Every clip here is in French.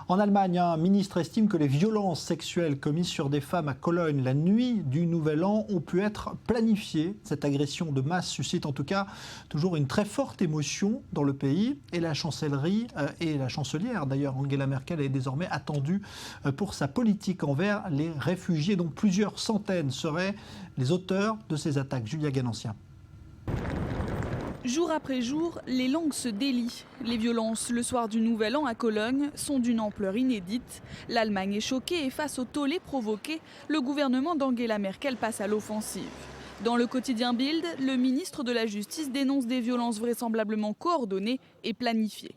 En Allemagne, un ministre estime que les violences sexuelles commises sur des femmes à Cologne la nuit du Nouvel An ont pu être planifiées. Cette agression de masse suscite en tout cas toujours une très forte émotion dans le pays. Et la chancellerie et la chancelière, d'ailleurs Angela Merkel, est désormais attendue pour sa politique envers les réfugiés, dont plusieurs centaines seraient les auteurs de ces attaques. Julia Ganancien. Jour après jour, les langues se délient. Les violences le soir du Nouvel An à Cologne sont d'une ampleur inédite. L'Allemagne est choquée et face au tollé provoqué, le gouvernement d'Angela Merkel passe à l'offensive. Dans le quotidien Bild, le ministre de la Justice dénonce des violences vraisemblablement coordonnées et planifiées.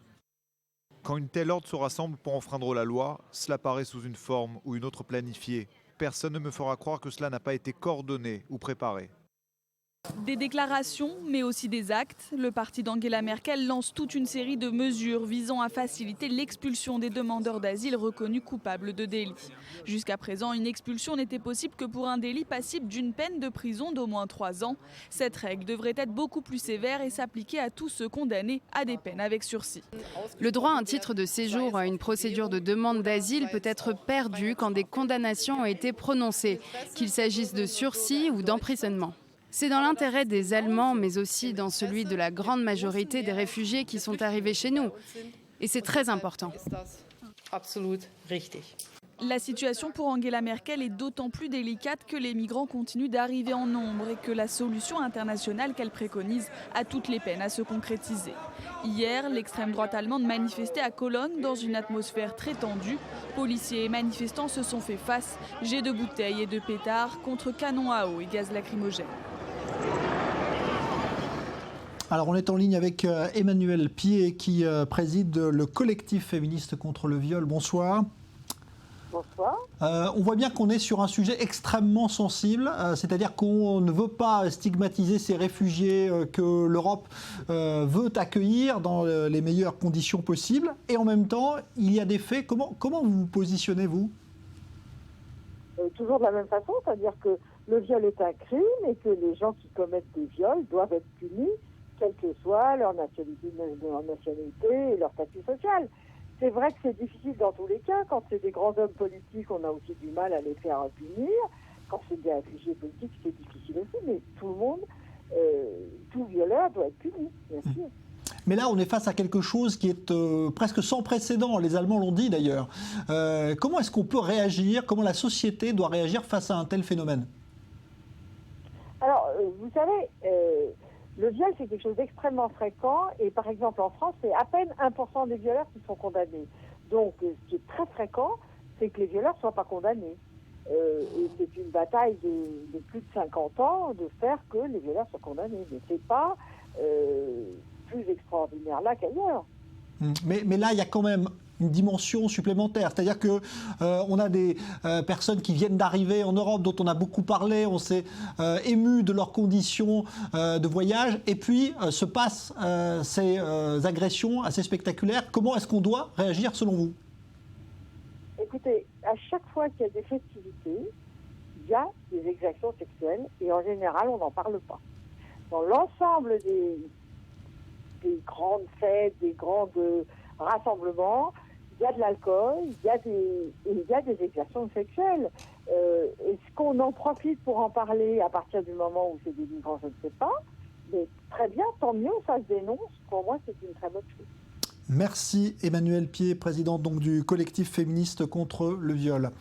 Quand une telle horde se rassemble pour enfreindre la loi, cela paraît sous une forme ou une autre planifiée. Personne ne me fera croire que cela n'a pas été coordonné ou préparé. Des déclarations, mais aussi des actes. Le parti d'Angela Merkel lance toute une série de mesures visant à faciliter l'expulsion des demandeurs d'asile reconnus coupables de délits. Jusqu'à présent, une expulsion n'était possible que pour un délit passible d'une peine de prison d'au moins 3 ans. Cette règle devrait être beaucoup plus sévère et s'appliquer à tous ceux condamnés à des peines avec sursis. Le droit à un titre de séjour à une procédure de demande d'asile peut être perdu quand des condamnations ont été prononcées, qu'il s'agisse de sursis ou d'emprisonnement. C'est dans l'intérêt des Allemands, mais aussi dans celui de la grande majorité des réfugiés qui sont arrivés chez nous. Et c'est très important. La situation pour Angela Merkel est d'autant plus délicate que les migrants continuent d'arriver en nombre et que la solution internationale qu'elle préconise a toutes les peines à se concrétiser. Hier, l'extrême droite allemande manifestait à Cologne dans une atmosphère très tendue. Policiers et manifestants se sont fait face, jets de bouteilles et de pétards contre canons à eau et gaz lacrymogène. Alors on est en ligne avec Emmanuel Pied qui préside le collectif féministe contre le viol. Bonsoir. Bonsoir. On voit bien qu'on est sur un sujet extrêmement sensible, c'est-à-dire qu'on ne veut pas stigmatiser ces réfugiés que l'Europe veut accueillir dans les meilleures conditions possibles. Et en même temps, il y a des faits. Comment vous vous positionnez, vous ? Toujours de la même façon, c'est-à-dire que le viol est un crime et que les gens qui commettent des viols doivent être punis, quelle que soit leur nationalité et leur statut social. C'est vrai que c'est difficile dans tous les cas. Quand c'est des grands hommes politiques, on a aussi du mal à les faire punir. Quand c'est des réfugiés politiques, c'est difficile aussi. Mais tout le monde, tout violeur doit être puni, bien sûr. Mais là, on est face à quelque chose qui est presque sans précédent. Les Allemands l'ont dit d'ailleurs. Comment est-ce qu'on peut réagir ? Comment la société doit réagir face à un tel phénomène ? Alors, vous savez, le viol, c'est quelque chose d'extrêmement fréquent. Et par exemple, en France, c'est à peine 1% des violeurs qui sont condamnés. Donc, ce qui est très fréquent, c'est que les violeurs ne soient pas condamnés. Et c'est une bataille de plus de 50 ans de faire que les violeurs soient condamnés. Mais ce n'est pas plus extraordinaire là qu'ailleurs. Mais là, il y a quand même une dimension supplémentaire. C'est-à-dire qu'on a des personnes qui viennent d'arriver en Europe, dont on a beaucoup parlé, on s'est ému de leurs conditions de voyage, et puis se passent ces agressions assez spectaculaires. Comment est-ce qu'on doit réagir selon vous ? Écoutez, à chaque fois qu'il y a des festivités, il y a des exactions sexuelles, et en général, on n'en parle pas. Dans l'ensemble des grandes fêtes, des grands rassemblements, il y a de l'alcool, il y a des exactions sexuelles. Est-ce qu'on en profite pour en parler à partir du moment où c'est des migrants? Je ne sais pas. Mais très bien, tant mieux, ça se dénonce. Pour moi, c'est une très bonne chose. Merci Emmanuel Pied, présidente donc du collectif féministe contre le viol.